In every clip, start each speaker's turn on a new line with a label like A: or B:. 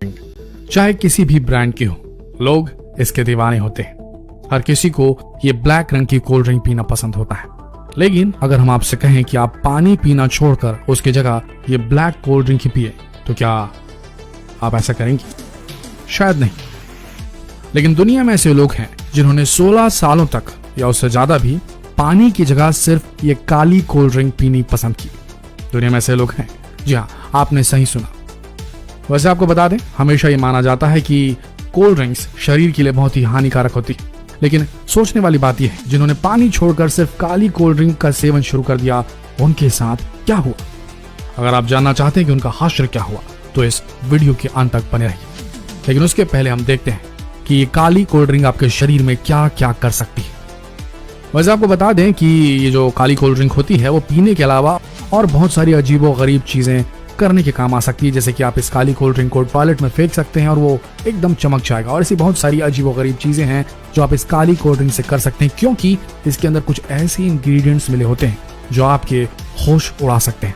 A: Drink चाहे किसी भी ब्रांड की हो, लोग इसके दीवाने होते हैं। हर किसी को ये ब्लैक रंग की कोल्ड ड्रिंक पीना पसंद होता है। लेकिन अगर हम आपसे कहें कि आप पानी पीना छोड़कर उसकी जगह ये ब्लैक कोल्ड ड्रिंक ही पिए, तो क्या आप ऐसा करेंगे? शायद नहीं। लेकिन दुनिया में ऐसे लोग हैं जिन्होंने 16 सालों तक या उससे ज्यादा भी पानी की जगह सिर्फ ये काली कोल्ड ड्रिंक पीनी पसंद की। दुनिया में ऐसे लोग हैं। जी हाँ, आपने सही सुना। वैसे आपको बता दें, हमेशा ये माना जाता है कि कोल्ड ड्रिंक्स शरीर के लिए बहुत ही हानिकारक होती है। लेकिन सोचने वाली बात यह है, जिन्होंने पानी छोड़कर सिर्फ काली कोल्ड ड्रिंक का सेवन शुरू कर दिया, उनके साथ क्या हुआ? अगर आप जानना चाहते हैं कि उनका हाश्र क्या हुआ, तो इस वीडियो के अंत तक बने रहिए। लेकिन उसके पहले हम देखते हैं कि ये काली कोल्ड ड्रिंक आपके शरीर में क्या क्या कर सकती है। वैसे आपको बता दें कि ये जो काली कोल्ड ड्रिंक होती है, वो पीने के अलावा और बहुत सारी अजीबो गरीब चीजें करने के काम आ सकती है। जैसे कि आप इस काली कोल्ड ड्रिंक को टॉयलेट में फेंक सकते हैं और वो एकदम चमक जाएगा। और ऐसी बहुत सारी अजीबो गरीब चीजें हैं जो आप इस काली कोल्ड ड्रिंक से कर सकते हैं, क्योंकि इसके अंदर कुछ ऐसे इंग्रेडिएंट्स मिले होते हैं जो आपके होश उड़ा सकते हैं।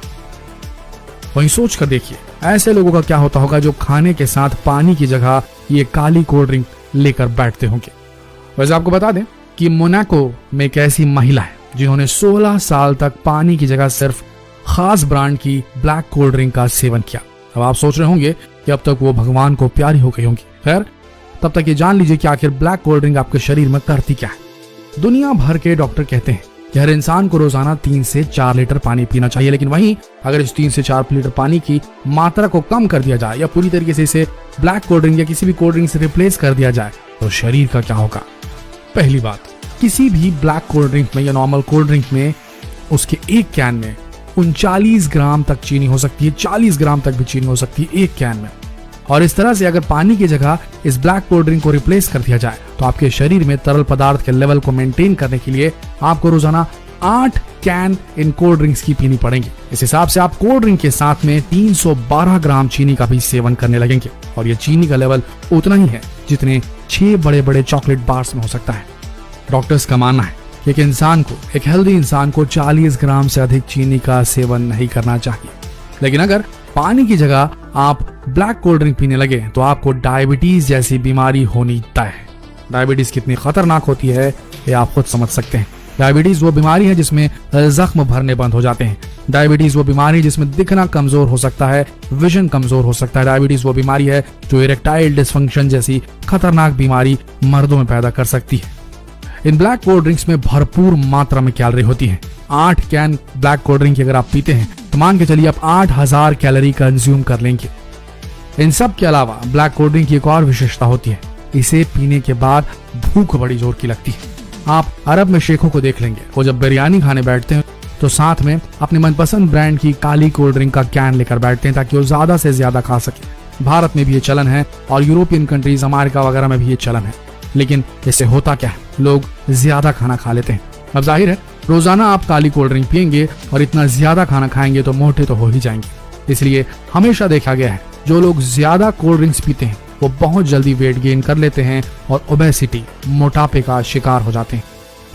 A: वहीं सोच कर देखिए, ऐसे लोगों का क्या होता होगा जो खाने के साथ पानी की जगह ये काली कोल्ड ड्रिंक लेकर बैठते होंगे। वैसे आपको बता दें कि मोनाको में एक ऐसी महिला है जिन्होंने 16 साल तक पानी की जगह सिर्फ खास ब्रांड की ब्लैक कोल्ड ड्रिंक का सेवन किया। अब आप सोच रहे होंगे कि अब तक वो भगवान को प्यारी हो गई होंगी। खैर, तब तक ये जान लीजिए कि आखिर ब्लैक कोल्ड ड्रिंक आपके शरीर में करती क्या है। दुनिया भर के डॉक्टर कहते हैं कि हर इंसान को रोजाना 3 से 4 लीटर पानी पीना चाहिए। लेकिन वहीं अगर इस 3 से 4 लीटर पानी की मात्रा को कम कर दिया जाए या पूरी तरीके से इसे ब्लैक कोल्ड ड्रिंक या किसी भी कोल्ड ड्रिंक से रिप्लेस कर दिया जाए, तो शरीर का क्या होगा? पहली बात, किसी भी ब्लैक कोल्ड ड्रिंक में या नॉर्मल कोल्ड ड्रिंक में उसके एक कैन में 39 ग्राम तक चीनी हो सकती है। 40 ग्राम तक भी चीनी हो सकती है एक कैन में। और इस तरह से अगर पानी की जगह इस ब्लैक कोल्ड ड्रिंक को रिप्लेस कर दिया जाए, तो आपके शरीर में तरल पदार्थ के लेवल को मेंटेन करने के लिए आपको रोजाना 8 कैन इन कोल्ड ड्रिंक्स की पीनी पड़ेंगी। इस हिसाब से आप कोल्ड ड्रिंक के साथ में 312 ग्राम चीनी का भी सेवन करने लगेंगे। और ये चीनी का लेवल उतना ही है जितने 6 बड़े बड़े चॉकलेट बार्स में हो सकता है। डॉक्टर्स का मानना है कि एक हेल्दी इंसान को 40 ग्राम से अधिक चीनी का सेवन नहीं करना चाहिए। लेकिन अगर पानी की जगह आप ब्लैक कोल्ड ड्रिंक पीने लगे, तो आपको डायबिटीज जैसी बीमारी होनी तय है। डायबिटीज कितनी खतरनाक होती है ये आप खुद समझ सकते हैं। डायबिटीज वो बीमारी है जिसमें जख्म भरने बंद हो जाते हैं। डायबिटीज वो बीमारी है जिसमें दिखना कमजोर हो सकता है, विजन कमजोर हो सकता है। डायबिटीज वो बीमारी है जो इरेक्टाइल डिसफंक्शन जैसी खतरनाक बीमारी मर्दों में पैदा कर सकती है। इन ब्लैक कोल्ड ड्रिंक्स में भरपूर मात्रा में कैलोरी होती है। 8 कैन ब्लैक कोल्ड ड्रिंक की अगर आप पीते हैं, तो मान के चलिए आप 8000 कैलोरी कंज्यूम कर लेंगे। इन सब के अलावा ब्लैक कोल्ड ड्रिंक की एक और विशेषता होती है, इसे पीने के बाद भूख बड़ी जोर की लगती है। आप अरब में शेखों को देख लेंगे, वो जब बिरयानी खाने बैठते हैं तो साथ में अपने मनपसंद ब्रांड की काली कोल्ड ड्रिंक का कैन लेकर बैठते हैं ताकि वो ज्यादा से ज्यादा खा सके। भारत में भी ये चलन है और यूरोपियन कंट्रीज, अमेरिका वगैरह में भी ये चलन है। लेकिन इससे होता क्या है, लोग ज्यादा खाना खा लेते हैं। अब जाहिर है, रोजाना आप काली कोल्ड ड्रिंक पियेंगे और इतना ज्यादा खाना खाएंगे तो मोटे तो हो ही जाएंगे। इसलिए हमेशा देखा गया है, जो लोग ज्यादा कोल्ड ड्रिंक्स पीते हैं वो बहुत जल्दी वेट गेन कर लेते हैं और ओबेसिटी, मोटापे का शिकार हो जाते हैं।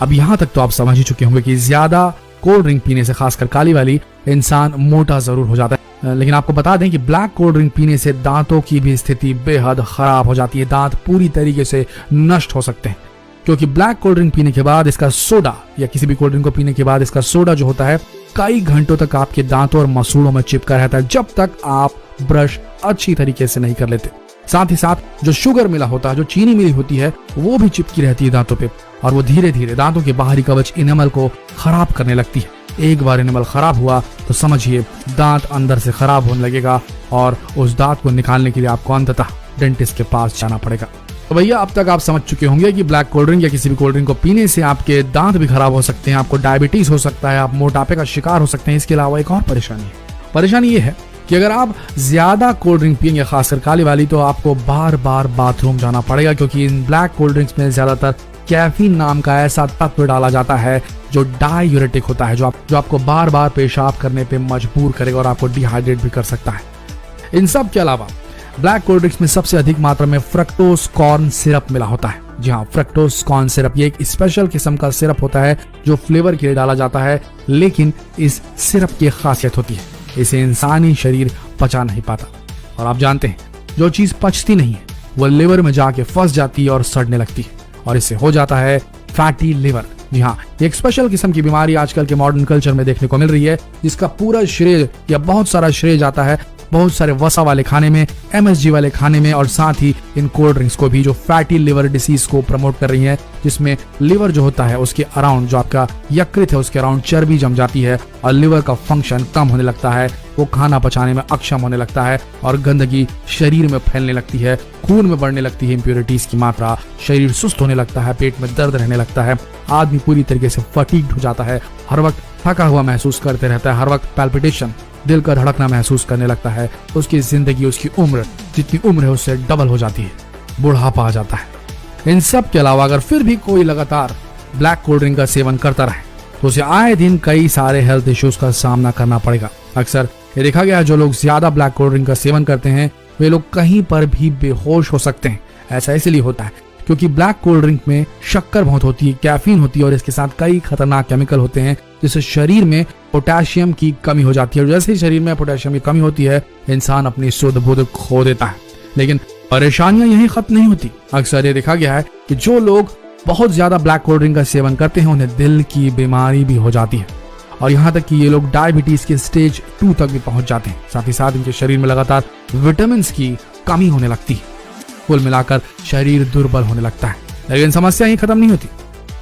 A: अब यहाँ तक तो आप समझ ही चुके होंगे कि ज्यादा कोल्ड ड्रिंक पीने से, खासकर काली वाली, इंसान मोटा जरूर हो जाता है। लेकिन आपको बता दें कि ब्लैक कोल्ड ड्रिंक पीने से दांतों की भी स्थिति बेहद खराब हो जाती है। दांत पूरी तरीके से नष्ट हो सकते हैं, क्योंकि ब्लैक कोल्ड ड्रिंक पीने के बाद इसका सोडा, या किसी भी कोल्ड ड्रिंक को पीने के बाद इसका सोडा जो होता है, कई घंटों तक आपके दांतों और मसूड़ों में चिपका रहता है, जब तक आप ब्रश अच्छी तरीके से नहीं कर लेते। साथ ही साथ जो शुगर मिला होता है, जो चीनी मिली होती है, वो भी चिपकी रहती है दांतों पे, और वो धीरे धीरे दांतों के बाहरी कवच इनेमल को खराब करने लगती है। एक बार इनेमल खराब हुआ तो समझिए दांत अंदर से खराब होने लगेगा और उस दांत को निकालने के लिए आपको अंततः डेंटिस्ट के पास जाना पड़ेगा। तो भैया, अब तक आप समझ चुके होंगे कि ब्लैक कोल्ड ड्रिंक या किसी भी कोल्ड ड्रिंक को पीने से आपके दांत भी खराब हो सकते हैं, आपको डायबिटीज हो सकता है, आप मोटापे का शिकार हो सकते हैं। इसके अलावा एक और परेशानी ये है कि अगर आप ज्यादा कोल्ड ड्रिंक पिएंगे, खासकर काली वाली, तो आपको बार बार बाथरूम जाना पड़ेगा, क्योंकि इन ब्लैक कोल्ड ड्रिंक्स में ज्यादातर कैफीन नाम का ऐसा तत्व डाला जाता है जो डाययूरेटिक होता है, जो आपको बार बार पेशाब करने पे मजबूर करेगा और आपको डिहाइड्रेट भी कर सकता है। इन सब के अलावा ब्लैक कोल्ड ड्रिंक्स में सबसे अधिक मात्रा में फ्रक्टोज कॉर्न सिरप मिला होता है। जी हाँ, फ्रक्टोज कॉर्न सिरप, ये एक स्पेशल किस्म का सिरप होता है जो फ्लेवर के लिए डाला जाता है। लेकिन इस सिरप की खासियत होती है, इसे इंसानी शरीर पचा नहीं पाता। और आप जानते हैं जो चीज पचती नहीं है वो लिवर में जाके फंस जाती है और सड़ने लगती है, और इससे हो जाता है फैटी लिवर। जी हाँ, एक स्पेशल किस्म की बीमारी आजकल के मॉडर्न कल्चर में देखने को मिल रही है, जिसका पूरा श्रेय या बहुत सारा श्रेय जाता है बहुत सारे वसा वाले खाने में, MSG वाले खाने में, और साथ ही इन कोल्ड ड्रिंक्स को भी, जो फैटी लिवर डिसीज को प्रमोट कर रही है, जिसमें लिवर जो होता है उसके अराउंड, जो आपका यकृत है उसके अराउंड चर्बी जम जाती है और लिवर का फंक्शन कम होने लगता है, वो खाना पचाने में अक्षम होने लगता है और गंदगी शरीर में फैलने लगती है, खून में बढ़ने लगती है इम्प्योरिटीज की मात्रा, शरीर सुस्त होने लगता है, पेट में दर्द रहने लगता है, आदमी पूरी तरीके से फटीग्ड हो जाता है, हर वक्त थका हुआ महसूस करते रहता है, हर वक्त पैल्पिटेशन, दिल का धड़कना महसूस करने लगता है, उसकी जिंदगी, उसकी उम्र जितनी उम्र है उससे डबल हो जाती है, बुढ़ापा आ जाता है। इन सब के अलावा अगर फिर भी कोई लगातार ब्लैक कोल्ड ड्रिंक का सेवन करता रहे तो उसे आए दिन कई सारे हेल्थ इश्यूज का सामना करना पड़ेगा। अक्सर ये देखा गया है, जो लोग ज्यादा ब्लैक कोल्ड ड्रिंक का सेवन करते हैं वे लोग कहीं पर भी बेहोश हो सकते हैं। ऐसा इसलिए होता है क्योंकि ब्लैक कोल्ड ड्रिंक में शक्कर बहुत होती है, कैफीन होती है और इसके साथ कई खतरनाक केमिकल होते हैं, जिससे शरीर में पोटेशियम की कमी हो जाती है, और जैसे ही शरीर में पोटेशियम की कमी होती है इंसान अपनी सुध बुध खो देता है। लेकिन परेशानियां यहीं खत्म नहीं होती। अक्सर ये देखा गया है कि जो लोग बहुत ज्यादा ब्लैक कोल्ड ड्रिंक का सेवन करते हैं उन्हें दिल की बीमारी भी हो जाती है, और यहाँ तक कि ये लोग डायबिटीज के स्टेज 2 तक भी पहुंच जाते हैं। साथ ही साथ इनके शरीर में लगातार विटामिन की कमी होने लगती है, कुल मिलाकर शरीर दुर्बल होने लगता है। लेकिन समस्या यहीं खत्म नहीं होती।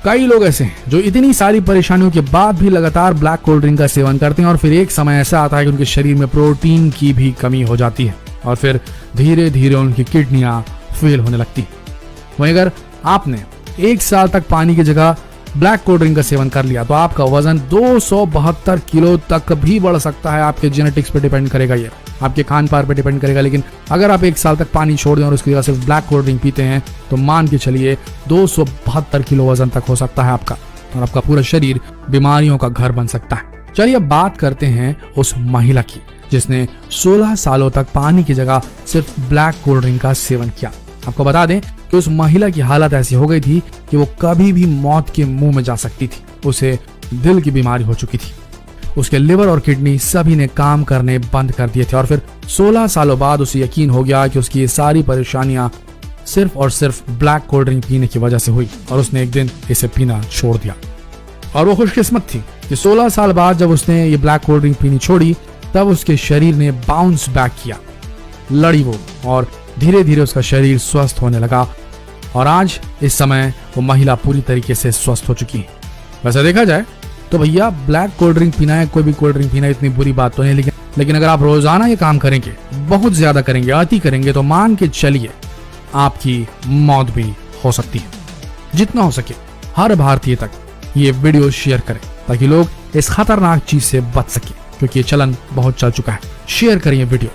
A: कई लोग ऐसे हैं जो इतनी सारी परेशानियों के बाद भी लगातार ब्लैक कोल्ड ड्रिंक का सेवन करते हैं, और फिर एक समय ऐसा आता है कि उनके शरीर में प्रोटीन की भी कमी हो जाती है, और फिर धीरे धीरे उनकी किडनियां फेल होने लगती है। वहीं अगर आपने 1 साल तक पानी की जगह ब्लैक कोल्ड ड्रिंक का सेवन कर लिया तो आपका वजन 272 किलो तक भी बढ़ सकता है। आपके जेनेटिक्स पे डिपेंड करेगा, ये आपके खान पान पे डिपेंड करेगा। लेकिन अगर आप 1 साल तक पानी छोड़ दें और उसकी जगह सिर्फ ब्लैक कोल्ड ड्रिंक पीते हैं तो मान के चलिए 272 किलो वजन तक हो सकता है आपका, और आपका पूरा शरीर बीमारियों का घर बन सकता है। चलिए अब बात करते हैं उस महिला की जिसने 16 सालों तक पानी की जगह सिर्फ ब्लैक कोल्ड ड्रिंक का सेवन किया। आपको बता दें कि उस महिला की हालत ऐसी हो गई थी कि वो कभी भी मौत के मुंह में जा सकती थी। उसे दिल की बीमारी हो चुकी थी, उसके लिवर और किडनी सभी ने काम करने बंद कर दिए थे, और फिर 16 सालों बाद उसे यकीन हो गया कि उसकी ये सारी परेशानियां सिर्फ और सिर्फ ब्लैक कोल्ड ड्रिंक पीने की वजह से हुई, और उसने एक दिन इसे पीना छोड़ दिया। और वो खुशकिस्मत थी कि 16 साल बाद जब उसने ये ब्लैक कोल्ड ड्रिंक पीनी छोड़ी तब उसके शरीर ने बाउंस बैक किया, लड़ी वो, और धीरे धीरे उसका शरीर स्वस्थ होने लगा, और आज इस समय वो महिला पूरी तरीके से स्वस्थ हो चुकी है। वैसे देखा जाए तो भैया ब्लैक कोल्ड ड्रिंक पीना है, कोई भी कोल्ड ड्रिंक पीना इतनी बुरी बात तो नहीं, लेकिन अगर आप रोजाना ये काम करेंगे, बहुत ज्यादा करेंगे, अति करेंगे, तो मान के चलिए आपकी मौत भी हो सकती है। जितना हो सके हर भारतीय तक ये वीडियो शेयर करें ताकि लोग इस खतरनाक चीज से बच सके, क्योंकि ये चलन बहुत चल चुका है। शेयर करिए वीडियो।